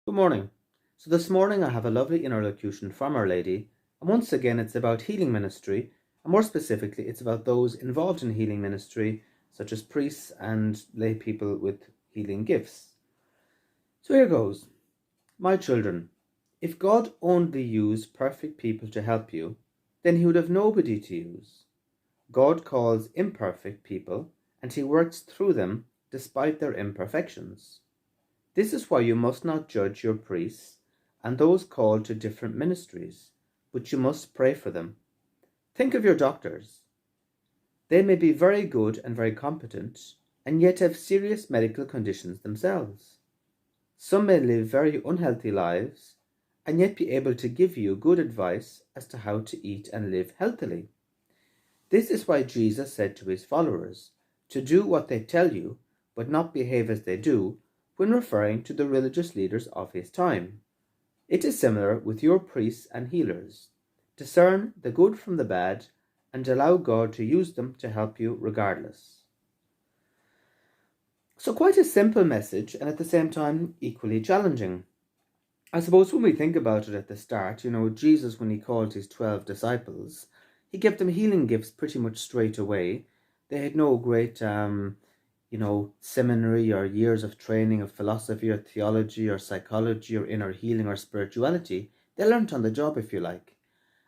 Good morning. So this morning I have a lovely interlocution from Our Lady, and once again it's about healing ministry, and more specifically it's about those involved in healing ministry, such as priests and lay people with healing gifts. So here goes. My children, if God only used perfect people to help you, then he would have nobody to use. God calls imperfect people, and he works through them despite their imperfections. This is why you must not judge your priests and those called to different ministries, but you must pray for them. Think of your doctors. They may be very good and very competent, and yet have serious medical conditions themselves. Some may live very unhealthy lives, and yet be able to give you good advice as to how to eat and live healthily. This is why Jesus said to his followers to do what they tell you, but not behave as they do, when referring to the religious leaders of his time. It is similar with your priests and healers. Discern the good from the bad and allow God to use them to help you regardless. So, quite a simple message, and at the same time, equally challenging. I suppose when we think about it at the start, Jesus, when he called his 12 disciples, he gave them healing gifts pretty much straight away. They had no great seminary or years of training of philosophy or theology or psychology or inner healing or spirituality. They learnt on the job, if you like.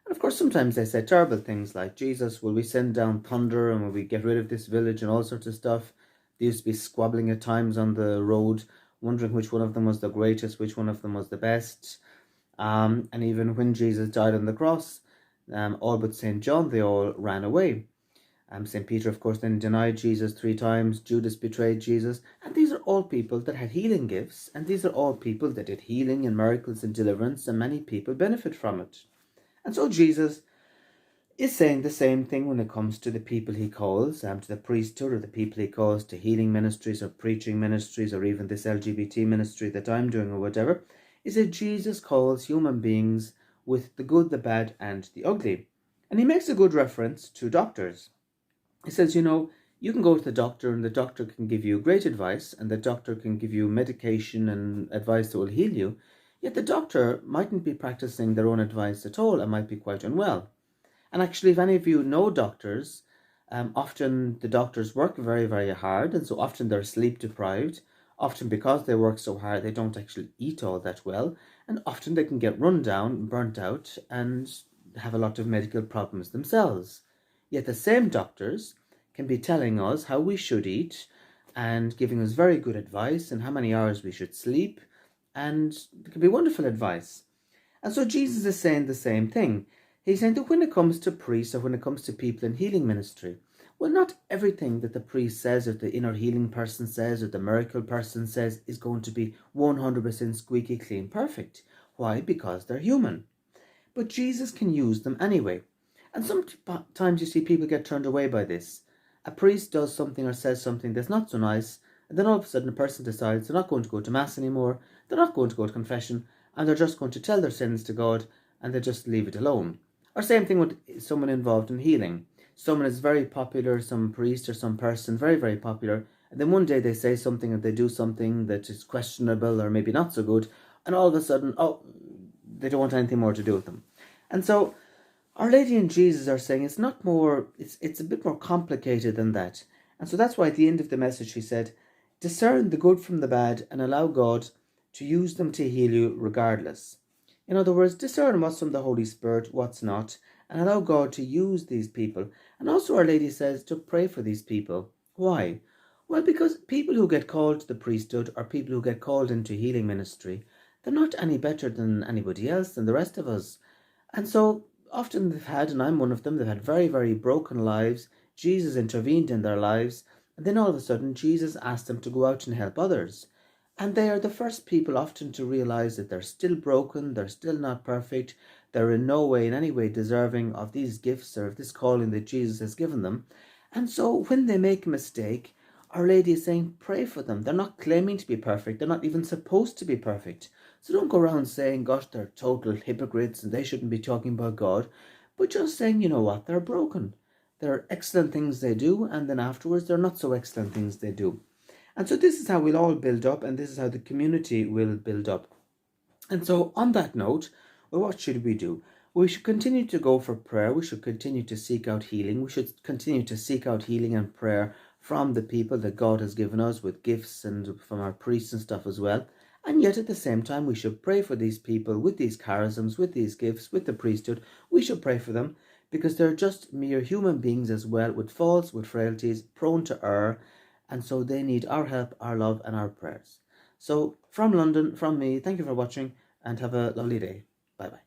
And of course, sometimes they said terrible things like, Jesus, will we send down thunder and will we get rid of this village and all sorts of stuff. They used to be squabbling at times on the road, wondering which one of them was the greatest, which one of them was the best. And even when Jesus died on the cross, all but St. John, they all ran away. St. Peter, of course, then denied Jesus 3 times. Judas betrayed Jesus. And these are all people that had healing gifts. And these are all people that did healing and miracles and deliverance. And many people benefit from it. And so Jesus is saying the same thing when it comes to the people he calls, to the priesthood, or the people he calls to healing ministries or preaching ministries, or even this LGBT ministry that I'm doing or whatever, is that Jesus calls human beings with the good, the bad, and the ugly. And he makes a good reference to doctors. He says, you can go to the doctor and the doctor can give you great advice and the doctor can give you medication and advice that will heal you, yet the doctor mightn't be practicing their own advice at all and might be quite unwell. And actually, if any of you know doctors, often the doctors work very, very hard, and so often they're sleep deprived. Often because they work so hard, they don't actually eat all that well, and often they can get run down, burnt out, and have a lot of medical problems themselves. Yet the same doctors can be telling us how we should eat and giving us very good advice and how many hours we should sleep, and it can be wonderful advice. And so Jesus is saying the same thing. He's saying that when it comes to priests or when it comes to people in healing ministry, well, not everything that the priest says or the inner healing person says or the miracle person says is going to be 100% squeaky clean perfect. Why? Because they're human. But Jesus can use them anyway. And sometimes you see people get turned away by this. A priest does something or says something that's not so nice, and then all of a sudden a person decides they're not going to go to Mass anymore, they're not going to go to confession, and they're just going to tell their sins to God, and they just leave it alone. Or same thing with someone involved in healing. Someone is very popular, some priest or some person, very, very popular, and then one day they say something and they do something that is questionable or maybe not so good, and all of a sudden, they don't want anything more to do with them. And so Our Lady and Jesus are saying it's a bit more complicated than that. And so that's why at the end of the message she said, discern the good from the bad and allow God to use them to heal you regardless. In other words, discern what's from the Holy Spirit, what's not, and allow God to use these people. And also Our Lady says to pray for these people. Why? Well, because people who get called to the priesthood or people who get called into healing ministry, they're not any better than anybody else, than the rest of us. And so often they've had, and I'm one of them, they've had very, very broken lives. Jesus intervened in their lives, and then all of a sudden Jesus asked them to go out and help others. And they are the first people often to realize that they're still broken, they're still not perfect, they're in no way, in any way deserving of these gifts or of this calling that Jesus has given them. And so when they make a mistake, Our Lady is saying, pray for them. They're not claiming to be perfect. They're not even supposed to be perfect. So don't go around saying, gosh, they're total hypocrites and they shouldn't be talking about God. But just saying, you know what, they're broken. There are excellent things they do, and then afterwards there are not so excellent things they do. And so this is how we'll all build up, and this is how the community will build up. And so, on that note, well, what should we do? We should continue to go for prayer. We should continue to seek out healing. We should continue to seek out healing and prayer from the people that God has given us with gifts and from our priests and stuff as well. And yet, at the same time, we should pray for these people with these charisms, with these gifts, with the priesthood. We should pray for them because they're just mere human beings as well, with faults, with frailties, prone to error. And so they need our help, our love, and our prayers. So, from London, from me, thank you for watching and have a lovely day. Bye bye.